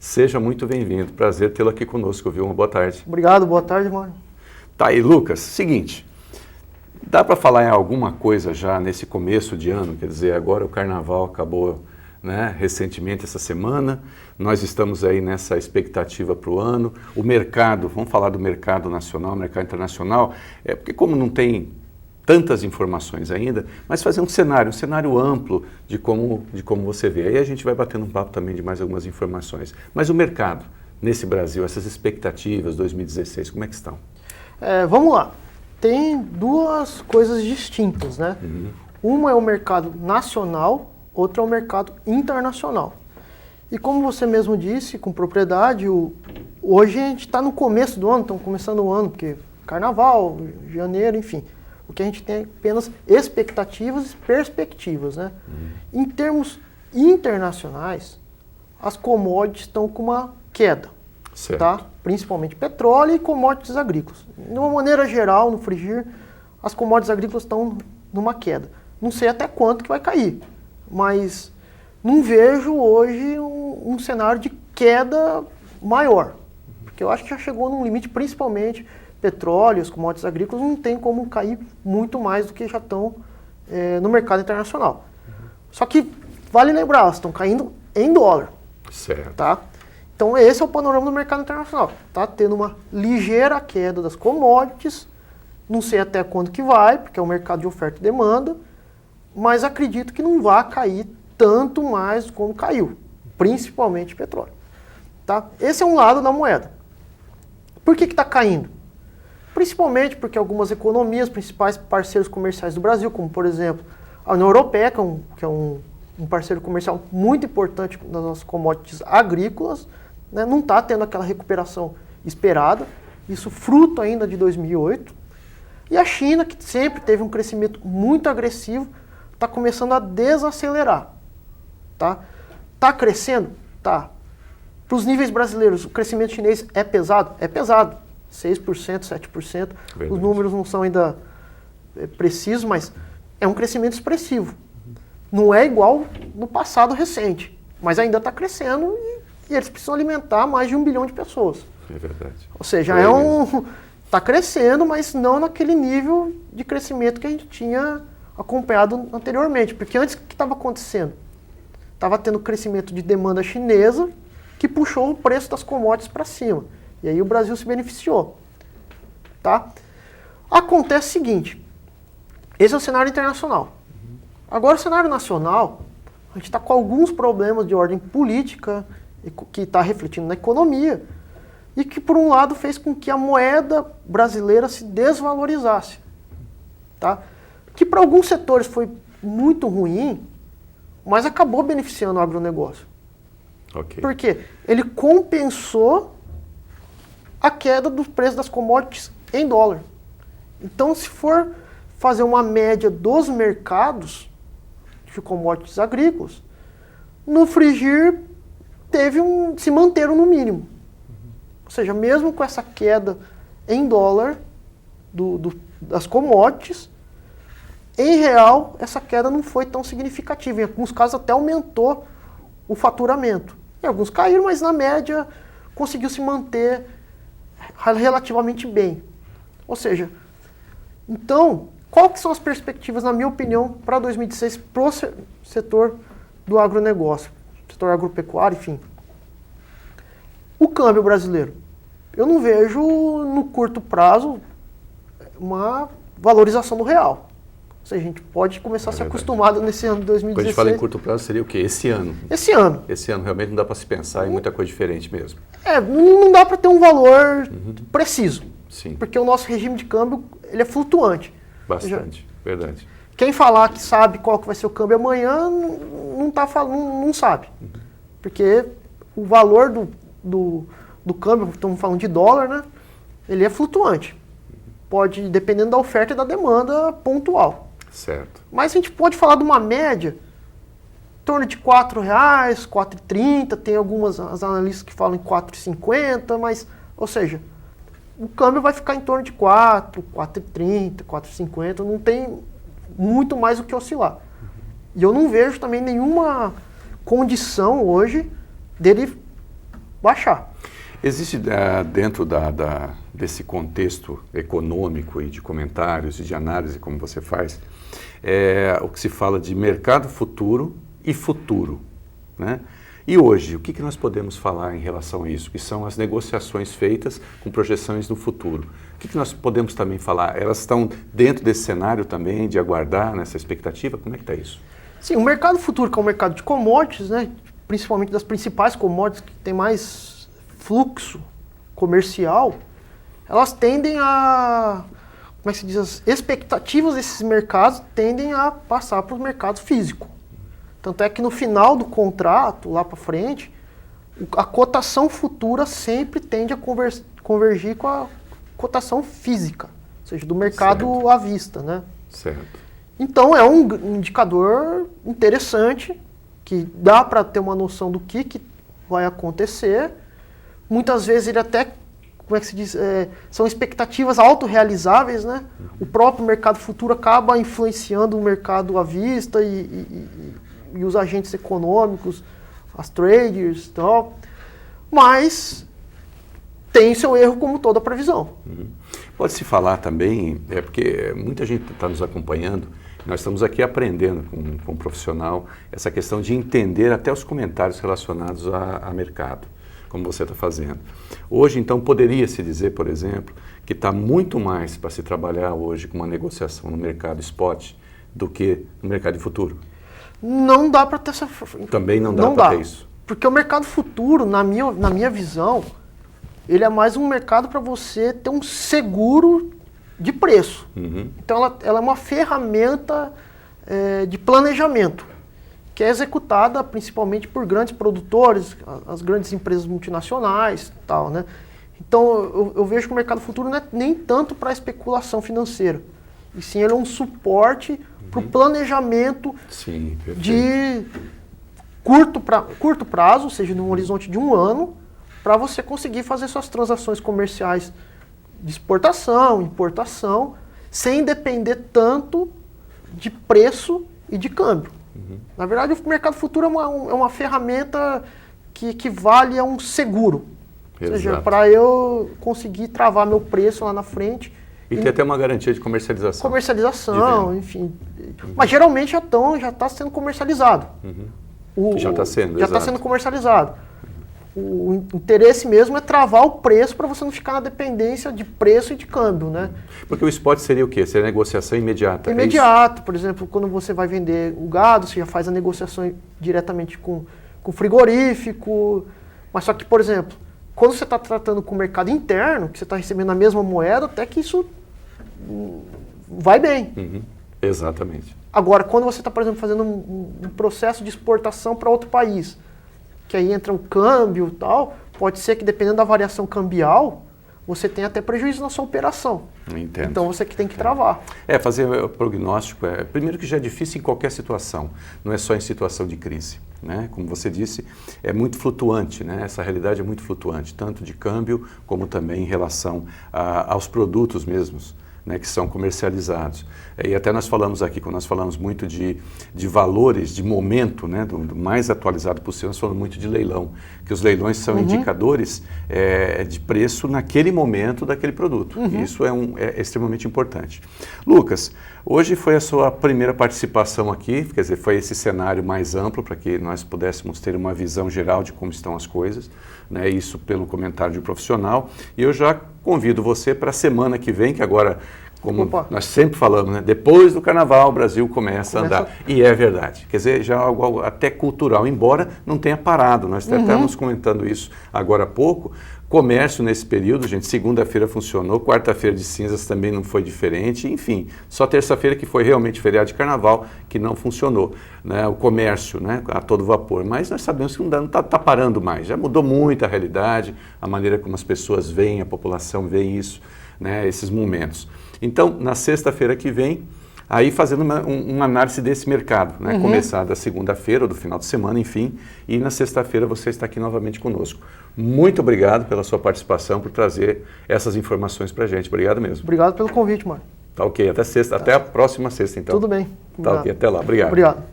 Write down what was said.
Seja muito bem-vindo. Prazer tê-lo aqui conosco, viu? Uma boa tarde. Obrigado, boa tarde, Mário. Tá, e Lucas, seguinte, dá para falar em alguma coisa já nesse começo de ano? Quer dizer, agora o Carnaval acabou, né, recentemente essa semana, nós estamos aí nessa expectativa para o ano. O mercado, vamos falar do mercado nacional, mercado internacional, porque como não tem tantas informações ainda, mas fazer um cenário amplo de como você vê. Aí a gente vai batendo um papo também de mais algumas informações. Mas o mercado nesse Brasil, essas expectativas 2016, como é que estão? Vamos lá. Tem duas coisas distintas, né? Uma é o mercado nacional, outra é o mercado internacional. E como você mesmo disse, com propriedade, hoje a gente está no começo do ano, estamos começando o ano, porque Carnaval, janeiro, enfim. O que a gente tem é apenas expectativas e perspectivas, né? Em termos internacionais, as commodities estão com uma queda, tá? Principalmente petróleo e commodities agrícolas. De uma maneira geral, no frigir, as commodities agrícolas estão numa queda. Não sei até quanto que vai cair, mas não vejo hoje um cenário de queda maior, porque eu acho que já chegou num limite, principalmente petróleo, as commodities agrícolas, não tem como cair muito mais do que já estão no mercado internacional. Só que vale lembrar, elas estão caindo em dólar. Certo. Tá? Então esse é o panorama do mercado internacional. Está tendo uma ligeira queda das commodities, não sei até quando que vai, porque é um mercado de oferta e demanda, mas acredito que não vai cair tanto mais como caiu, principalmente petróleo. Tá? Esse é um lado da moeda. Por que está caindo? Principalmente porque algumas economias, principais parceiros comerciais do Brasil, como por exemplo a União Europeia, que é um parceiro comercial muito importante nas nossas commodities agrícolas, né, não está tendo aquela recuperação esperada, isso fruto ainda de 2008. E a China, que sempre teve um crescimento muito agressivo, está começando a desacelerar. Tá crescendo? Tá. Para os níveis brasileiros, o crescimento chinês é pesado? É pesado. 6%, 7%. Verdade. Os números não são ainda precisos, mas é um crescimento expressivo. Não é igual no passado recente, mas ainda está crescendo e eles precisam alimentar mais de 1 bilhão de pessoas. É verdade. Ou seja, está crescendo, mas não naquele nível de crescimento que a gente tinha acompanhado anteriormente. Porque antes, o que estava acontecendo? Estava tendo crescimento de demanda chinesa que puxou o preço das commodities para cima. E aí o Brasil se beneficiou. Tá? Acontece o seguinte, esse é o cenário internacional. Agora o cenário nacional, a gente está com alguns problemas de ordem política, que está refletindo na economia, e que por um lado fez com que a moeda brasileira se desvalorizasse. Tá? Que para alguns setores foi muito ruim, mas acabou beneficiando o agronegócio. Okay. Por quê? Ele compensou a queda do preço das commodities em dólar. Então, se for fazer uma média dos mercados de commodities agrícolas, no frigir se manteram no mínimo. Ou seja, mesmo com essa queda em dólar das commodities, em real, essa queda não foi tão significativa. Em alguns casos até aumentou o faturamento. Em alguns caíram, mas na média conseguiu se manter relativamente bem. Ou seja, então, quais são as perspectivas, na minha opinião, para 2016 para o setor do agronegócio, setor agropecuário, enfim. O câmbio brasileiro. Eu não vejo, no curto prazo, uma valorização do real. Ou seja, a gente pode começar a se acostumar nesse ano de 2016. Quando a gente fala em curto prazo, seria o quê? Esse ano? Esse ano. Esse ano realmente não dá para se pensar em muita coisa diferente mesmo. Não dá para ter um valor preciso. Sim. Porque o nosso regime de câmbio ele é flutuante. Bastante, verdade. Quem falar que sabe qual que vai ser o câmbio amanhã, não sabe. Porque o valor do câmbio, estamos falando de dólar, né? Ele é flutuante. Pode, dependendo da oferta e da demanda pontual. Certo. Mas a gente pode falar de uma média em torno de R$ 4,00, R$ 4,30, tem algumas analistas que falam em R$ 4,50, mas, ou seja, o câmbio vai ficar em torno de 4, 4,30, 4,50, não tem muito mais o que oscilar. E eu não vejo também nenhuma condição hoje dele baixar. Existe dentro desse contexto econômico e de comentários e de análise, como você faz, o que se fala de mercado futuro e futuro, né? E hoje, o que nós podemos falar em relação a isso? Que são as negociações feitas com projeções no futuro. O que nós podemos também falar? Elas estão dentro desse cenário também, de aguardar nessa expectativa? Como é que está isso? Sim, o mercado futuro, que é o mercado de commodities, né, principalmente das principais commodities que tem mais fluxo comercial, elas tendem a, como é que se diz, as expectativas desses mercados tendem a passar para o mercado físico. Tanto é que no final do contrato, lá para frente, a cotação futura sempre tende a convergir com a cotação física, ou seja, do mercado à vista, né? Certo. Então é um indicador interessante, que dá para ter uma noção do que vai acontecer. Muitas vezes ele até, como é que se diz, são expectativas autorrealizáveis, né? O próprio mercado futuro acaba influenciando o mercado à vista e os agentes econômicos, as traders e tal, mas tem seu erro como toda previsão. Pode-se falar também, porque muita gente está nos acompanhando, nós estamos aqui aprendendo com um profissional essa questão de entender até os comentários relacionados a mercado, como você está fazendo. Hoje, então, poderia-se dizer, por exemplo, que está muito mais para se trabalhar hoje com uma negociação no mercado spot do que no mercado de futuro? Não dá para ter essa... Também não dá para ter isso. Porque o mercado futuro, na minha visão, ele é mais um mercado para você ter um seguro de preço. Então ela é uma ferramenta de planejamento, que é executada principalmente por grandes produtores, as grandes empresas multinacionais e tal, né? Então eu vejo que o mercado futuro não é nem tanto para especulação financeira, e sim ele é um suporte para o planejamento de curto prazo, ou seja, num horizonte de 1 ano, para você conseguir fazer suas transações comerciais de exportação, importação, sem depender tanto de preço e de câmbio. Na verdade, o mercado futuro é uma ferramenta que equivale a um seguro. Ou seja, para eu conseguir travar meu preço lá na frente. E tem até uma garantia de comercialização. Comercialização, enfim. Mas geralmente já está sendo comercializado. Já está sendo, já está sendo comercializado. O interesse mesmo é travar o preço para você não ficar na dependência de preço e de câmbio, né? Porque o spot seria o quê? Seria negociação imediata? Imediato, por exemplo, quando você vai vender o gado, você já faz a negociação diretamente com o frigorífico. Mas só que, por exemplo, quando você está tratando com o mercado interno, que você está recebendo a mesma moeda, até que isso vai bem. Exatamente. Agora, quando você está, por exemplo, fazendo um processo de exportação para outro país, que aí entra o câmbio e tal, pode ser que dependendo da variação cambial, você tenha até prejuízo na sua operação. Entendo. Então você que tem que travar. Fazer o prognóstico primeiro que já é difícil em qualquer situação, não é só em situação de crise, né? Como você disse, é muito flutuante, né? Essa realidade é muito flutuante, tanto de câmbio como também em relação aos produtos mesmos, né, que são comercializados. E até nós falamos aqui, quando nós falamos muito de valores, de momento, né, do mais atualizado possível, nós falamos muito de leilão, que os leilões são indicadores de preço naquele momento daquele produto. E isso é extremamente importante. Lucas, hoje foi a sua primeira participação aqui, quer dizer, foi esse cenário mais amplo para que nós pudéssemos ter uma visão geral de como estão as coisas, né, isso pelo comentário de um profissional. E eu já convido você para a semana que vem, que agora, como nós sempre falamos, né, depois do carnaval o Brasil começa a andar. E é verdade. Quer dizer, já algo até cultural, embora não tenha parado. Nós até estávamos comentando isso agora há pouco. Comércio nesse período, gente, segunda-feira funcionou, quarta-feira de cinzas também não foi diferente, enfim, só terça-feira que foi realmente feriado de carnaval que não funcionou, né? O comércio, né, a todo vapor, mas nós sabemos que não está parando mais, já mudou muito a realidade, a maneira como as pessoas veem, a população vê isso, né, esses momentos. Então, na sexta-feira que vem, aí fazendo uma análise desse mercado, né? Começar da segunda-feira ou do final de semana, enfim, e na sexta-feira você está aqui novamente conosco. Muito obrigado pela sua participação, por trazer essas informações para a gente. Obrigado mesmo. Obrigado pelo convite, Mário. Tá ok, até sexta, até a próxima sexta então. Tudo bem. Tá ok, até lá. Obrigado. Obrigado.